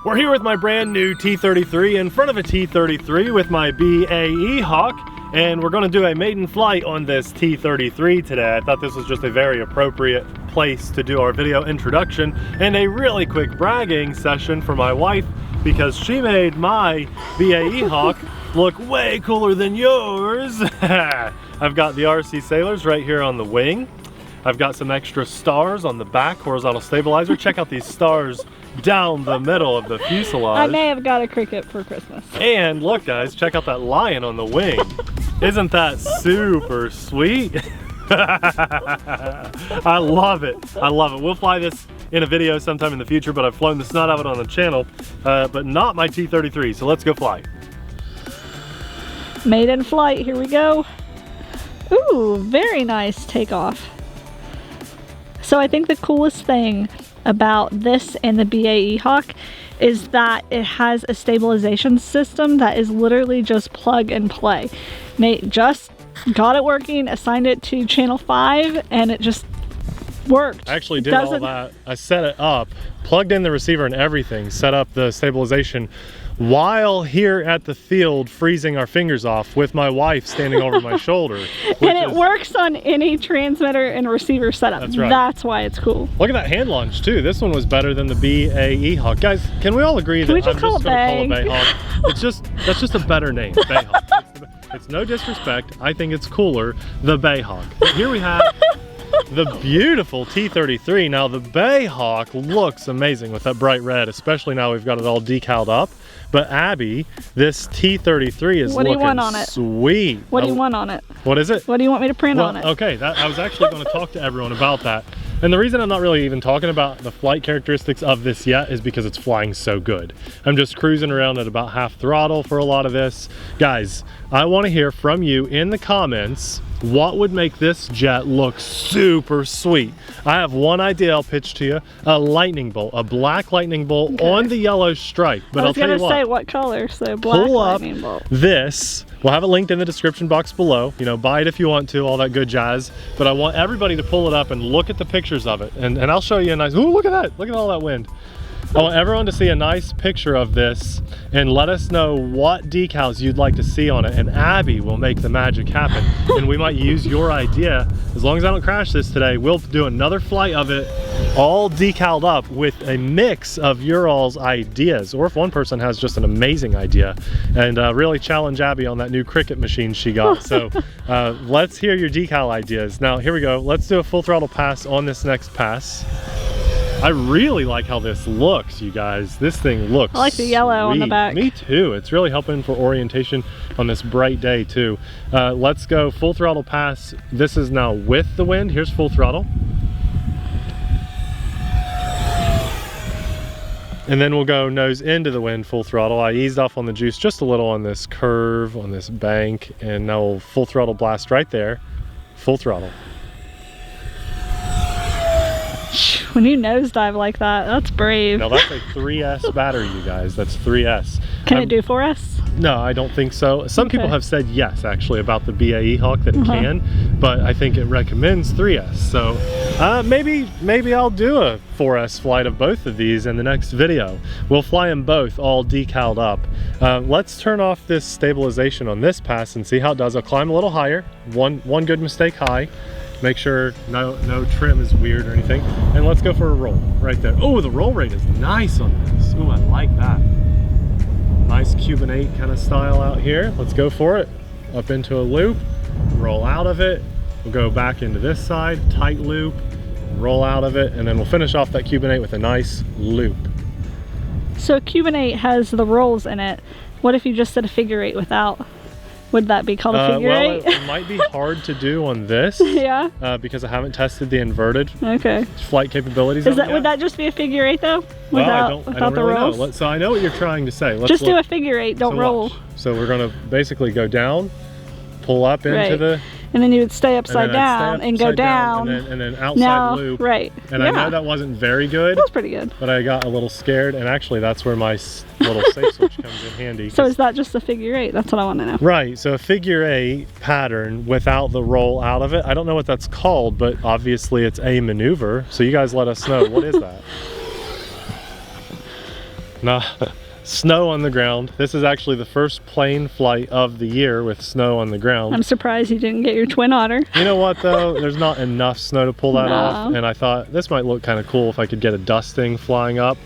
We're here with my brand new T-33 in front of a T-33 with my BAE Hawk, and we're gonna do a maiden flight on this T-33 today. I thought this was just a very appropriate place to do our video introduction and a really quick bragging session for my wife because she made my BAE Hawk look way cooler than yours. I've got the TheRcSaylors right here on the wing. I've got some extra stars on the back, horizontal stabilizer. Check out these stars down the middle of the fuselage. I may have got a cricket for Christmas. And look guys, check out that lion on the wing. Isn't that super sweet? I love it. I love it. We'll fly this in a video sometime in the future, but I've flown the snot out of it on the channel, but not my T-33, so let's go fly. Maiden flight, here we go. Ooh, very nice takeoff. So I think the coolest thing about this and the BAE Hawk is that it has a stabilization system that is literally just plug and play. Nate just got it working, assigned it to channel 5, and it just worked. I actually did all that. I set it up, plugged in the receiver and everything, set up the stabilization while here at the field freezing our fingers off with my wife standing over my shoulder. And it works on any transmitter and receiver setup. That's right. That's why it's cool. Look at that hand launch too. This one was better than the BAE Hawk. Guys, can we all agree that I'm just gonna call it Bay Hawk? It's just, that's just a better name, Bay Hawk. It's no disrespect. I think it's cooler, the Bay Hawk. Here we have the beautiful T-33. Now the Bay Hawk looks amazing with that bright red, especially now we've got it all decaled up. But Abby, this T-33 is looking sweet. What do you want on it? What is it? What do you want me to print on it? Okay, I was actually going to talk to everyone about that. And the reason I'm not really even talking about the flight characteristics of this yet is because it's flying so good. I'm just cruising around at about half throttle for a lot of this. Guys, I want to hear from you in the comments what would make this jet look super sweet. I have one idea I'll pitch to you. A lightning bolt, a black lightning bolt on the yellow stripe. But I'll tell you what. I was going to say what color, so black lightning bolt. This. We'll have it linked in the description box below. You know, buy it if you want to, all that good jazz. But I want everybody to pull it up and look at the pictures of it. And I'll show you a nice, ooh, look at that. Look at all that wind. I want everyone to see a nice picture of this and let us know what decals you'd like to see on it, and Abby will make the magic happen. And we might use your idea. As long as I don't crash this today, we'll do another flight of it all decaled up with a mix of your all's ideas, or if one person has just an amazing idea, and really challenge Abby on that new cricket machine she got. So let's hear your decal ideas. Now here we go. Let's do a full throttle pass on this next pass. I really like how this looks, you guys. This thing looks I like the yellow on the back. Me too. It's really helping for orientation on this bright day too. Let's go full throttle pass. This is now with the wind. Here's full throttle. And then we'll go nose into the wind, full throttle. I eased off on the juice just a little on this curve, on this bank, and now we'll full throttle blast right there. Full throttle. When you nosedive like that, that's brave. Now that's a 3S battery, you guys. That's 3S. Can it do 4S? No, I don't think so. Some people have said yes, actually, about the BAE Hawk that it can, but I think it recommends 3S. So maybe I'll do a 4S flight of both of these in the next video. We'll fly them both all decaled up. Let's turn off this stabilization on this pass and see how it does. I'll climb a little higher. One good mistake high. Make sure no trim is weird or anything. And let's go for a roll right there. Oh, the roll rate is nice on this. Oh, I like that. Nice Cuban 8 kind of style out here. Let's go for it. Up into a loop, roll out of it. We'll go back into this side, tight loop, roll out of it, and then we'll finish off that Cuban 8 with a nice loop. So Cuban 8 has the rolls in it. What if you just did a figure 8 without? Would that be called a figure 8? Well, it might be hard to do on this. Yeah. Because I haven't tested the inverted flight capabilities. Would that just be a figure 8 though? Well, I don't really know. So I know what you're trying to say. Let's do a figure 8, don't roll. So we're going to basically go down, pull up into the... And then you would stay upside down and go down. And then outside loop. Right. And I know that wasn't very good. That was pretty good. But I got a little scared, and actually that's where my little safe switch comes in handy. So is that just a figure 8? That's what I want to know. Right, so a figure 8 pattern without the roll out of it. I don't know what that's called, but obviously it's a maneuver. So you guys let us know, what is that? Nah, snow on the ground. This is actually the first plane flight of the year with snow on the ground. I'm surprised you didn't get your twin otter. You know what though? There's not enough snow to pull that off, and I thought this might look kind of cool if I could get a dusting flying up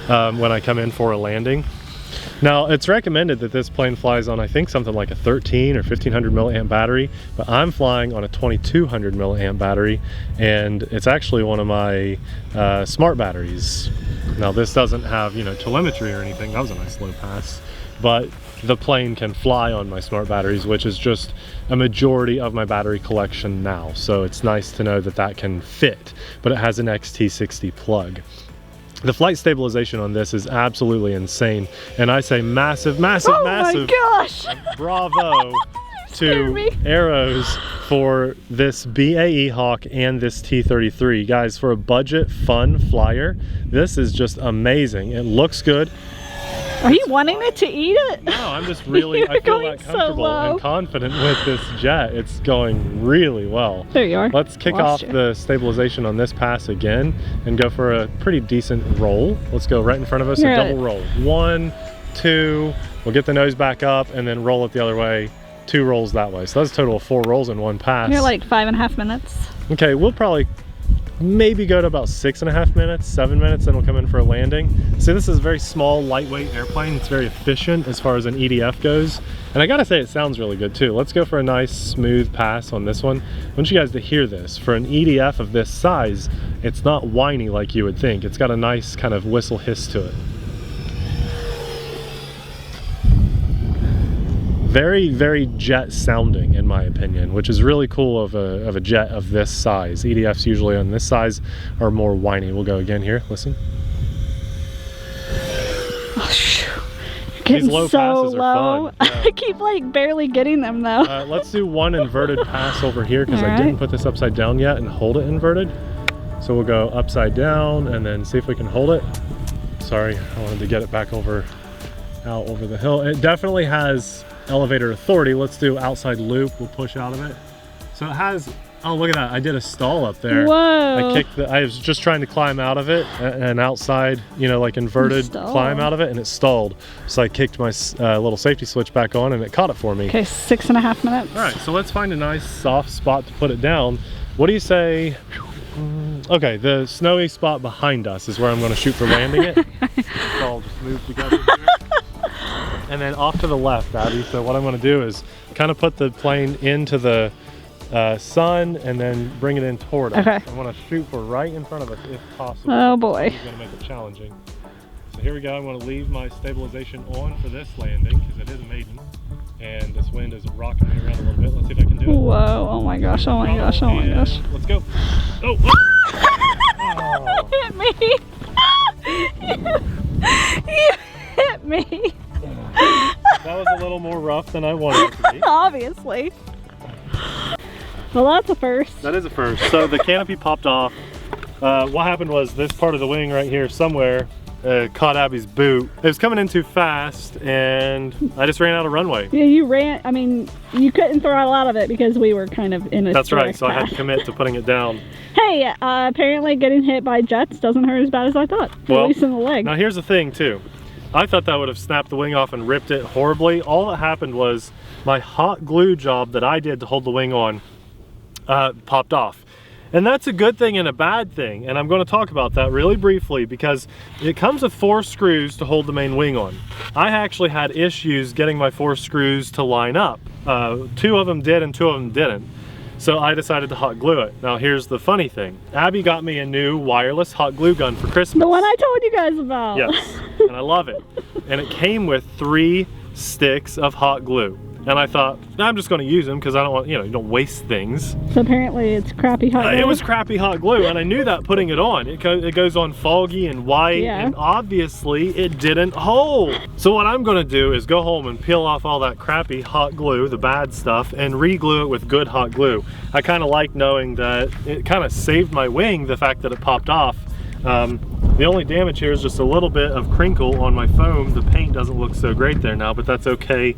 when I come in for a landing. Now, it's recommended that this plane flies on, I think, something like a 13 or 1500 milliamp battery, but I'm flying on a 2200 milliamp battery, and it's actually one of my smart batteries. Now, this doesn't have, you know, telemetry or anything. That was a nice low pass, but the plane can fly on my smart batteries, which is just a majority of my battery collection now. So it's nice to know that that can fit, but it has an XT60 plug. The flight stabilization on this is absolutely insane, and I say massive, massive, massive bravo to Arrows for this BAE Hawk and this T-33. Guys, for a budget fun flyer, this is just amazing. It looks good. Are you wanting it to eat it? No, I'm just really, I feel that comfortable and confident with this jet. It's going really well. There you are. Let's kick off the stabilization on this pass again and go for a pretty decent roll. Let's go right in front of us, a double roll. 1, 2, we'll get the nose back up and then roll it the other way. 2 rolls that way. So that's a total of 4 rolls in one pass. You're like 5.5 minutes. Okay, we'll probably maybe go to about 6.5 minutes, 7 minutes, then we'll come in for a landing. So this is a very small, lightweight airplane. It's very efficient as far as an EDF goes. And I gotta say, it sounds really good too. Let's go for a nice, smooth pass on this one. I want you guys to hear this. For an EDF of this size, it's not whiny like you would think. It's got a nice kind of whistle hiss to it. Very, very jet sounding in my opinion, which is really cool of a jet of this size. EDFs usually on this size are more whiny. We'll go again here, listen. Oh, shoot. These low passes are fun. Yeah. I keep like barely getting them though. Let's do one inverted pass over here because I didn't put this upside down yet and hold it inverted. So we'll go upside down and then see if we can hold it. Sorry, I wanted to get it back out over the hill. It definitely has elevator authority. Let's do outside loop. We'll push out of it. So it has, oh look at that, I did a stall up there. Whoa. I was just trying to climb out of it, an outside, you know, like inverted climb out of it, and it stalled. So I kicked my little safety switch back on and it caught it for me. Okay, 6.5 minutes. All right, so let's find a nice soft spot to put it down. What do you say? Okay, the snowy spot behind us is where I'm going to shoot for landing it. So I'll just move together here. And then off to the left, Abby. So what I'm going to do is kind of put the plane into the sun and then bring it in toward us. Okay. I want to shoot for right in front of us if possible. Oh boy. It's going to make it challenging. So here we go. I'm going to leave my stabilization on for this landing because it is a maiden. And this wind is rocking me around a little bit. Let's see if I can do it. Whoa, oh my gosh, oh my gosh, oh my gosh. Let's go. Oh, oh. Hit me. You hit me. That was a little more rough than I wanted it to be. Obviously. Well, that's a first. That is a first. So the canopy popped off. What happened was this part of the wing right here somewhere caught Abby's boot. It was coming in too fast and I just ran out of runway. Yeah, you ran, I mean, you couldn't throttle out of it because we were kind of in a That's right, so I had to commit to putting it down. Hey, apparently getting hit by jets doesn't hurt as bad as I thought, at least in the leg. Now here's the thing too. I thought that would have snapped the wing off and ripped it horribly. All that happened was my hot glue job that I did to hold the wing on popped off. And that's a good thing and a bad thing. And I'm going to talk about that really briefly because it comes with 4 screws to hold the main wing on. I actually had issues getting my 4 screws to line up. 2 of them did and 2 of them didn't. So I decided to hot glue it. Now here's the funny thing. Abby got me a new wireless hot glue gun for Christmas. The one I told you guys about. Yes, and I love it. And it came with 3 sticks of hot glue. And I thought, I'm just going to use them because I don't want, you know, you don't waste things. So apparently it's crappy hot glue. It was crappy hot glue, and I knew that putting it on. It goes on foggy and white, and obviously it didn't hold. So what I'm going to do is go home and peel off all that crappy hot glue, the bad stuff, and re-glue it with good hot glue. I kind of like knowing that it kind of saved my wing, the fact that it popped off. The only damage here is just a little bit of crinkle on my foam. The paint doesn't look so great there now, but that's okay.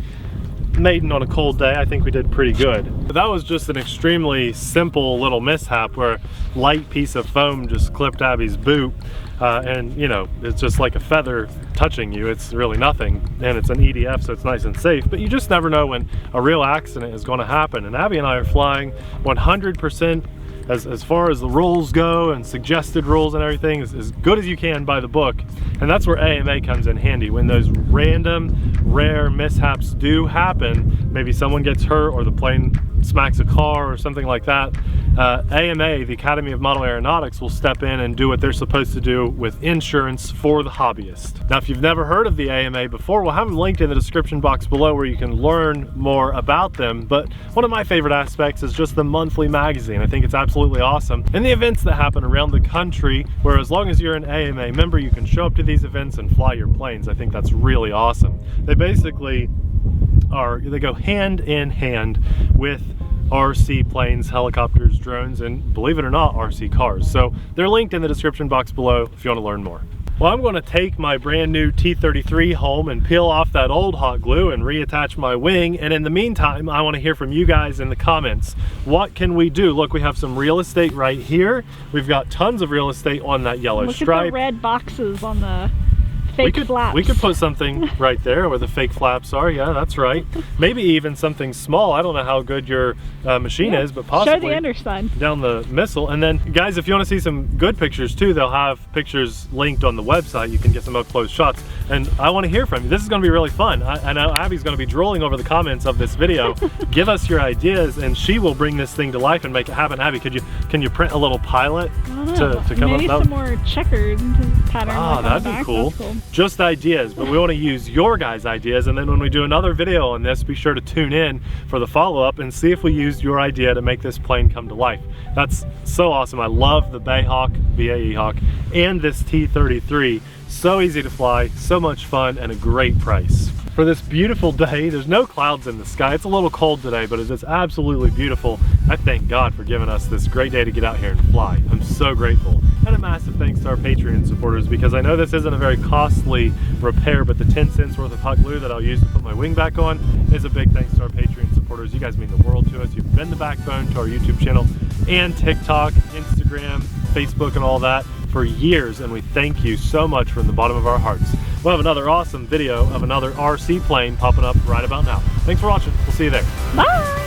Maiden on a cold day, I think we did pretty good. But that was just an extremely simple little mishap where a light piece of foam just clipped Abby's boot and you know, it's just like a feather touching you. It's really nothing, and it's an EDF, so it's nice and safe, but you just never know when a real accident is going to happen. And Abby and I are flying 100% as far as the rules go and suggested rules and everything, as good as you can by the book. And that's where AMA comes in handy. When those random rare mishaps do happen, maybe someone gets hurt or the plane smacks a car or something like that, AMA, the Academy of Model Aeronautics, will step in and do what they're supposed to do with insurance for the hobbyist. Now, if you've never heard of the AMA before, we'll have them linked in the description box below where you can learn more about them. But one of my favorite aspects is just the monthly magazine. I think it's absolutely awesome. And the events that happen around the country, where as long as you're an AMA member, you can show up to these events and fly your planes. I think that's really awesome. They basically they go hand in hand with RC planes, helicopters, drones, and believe it or not, RC cars. So they're linked in the description box below if you want to learn more. Well, I'm going to take my brand new T-33 home and peel off that old hot glue and reattach my wing. And in the meantime, I want to hear from you guys in the comments. What can we do? Look, we have some real estate right here. We've got tons of real estate on that yellow stripe. Look at the red boxes on the fake flaps. We could put something right there where the fake flaps are. Yeah, that's right. Maybe even something small. I don't know how good your machine is, but possibly show the underside down the missile. And then, guys, if you want to see some good pictures too, they'll have pictures linked on the website. You can get some up close shots. And I want to hear from you. This is going to be really fun. I know Abby's going to be drooling over the comments of this video. Give us your ideas, and she will bring this thing to life and make it happen. Abby, can you print a little pilot to come maybe up? Maybe some more checkered pattern. Oh, that'd be cool. Just ideas, but we want to use your guys' ideas, and then when we do another video on this, be sure to tune in for the follow-up and see if we used your idea to make this plane come to life. That's so awesome. I love the BAE Hawk and this T-33. So easy to fly, so much fun, and a great price. For this beautiful day, there's no clouds in the sky. It's a little cold today, but it's absolutely beautiful. I thank God for giving us this great day to get out here and fly. I'm so grateful. And a massive thanks to our Patreon supporters, because I know this isn't a very costly repair, but the 10 cents worth of hot glue that I'll use to put my wing back on is a big thanks to our Patreon supporters. You guys mean the world to us. You've been the backbone to our YouTube channel and TikTok, Instagram, Facebook, and all that for years, and we thank you so much from the bottom of our hearts. We'll have another awesome video of another RC plane popping up right about now. Thanks for watching. We'll see you there. Bye!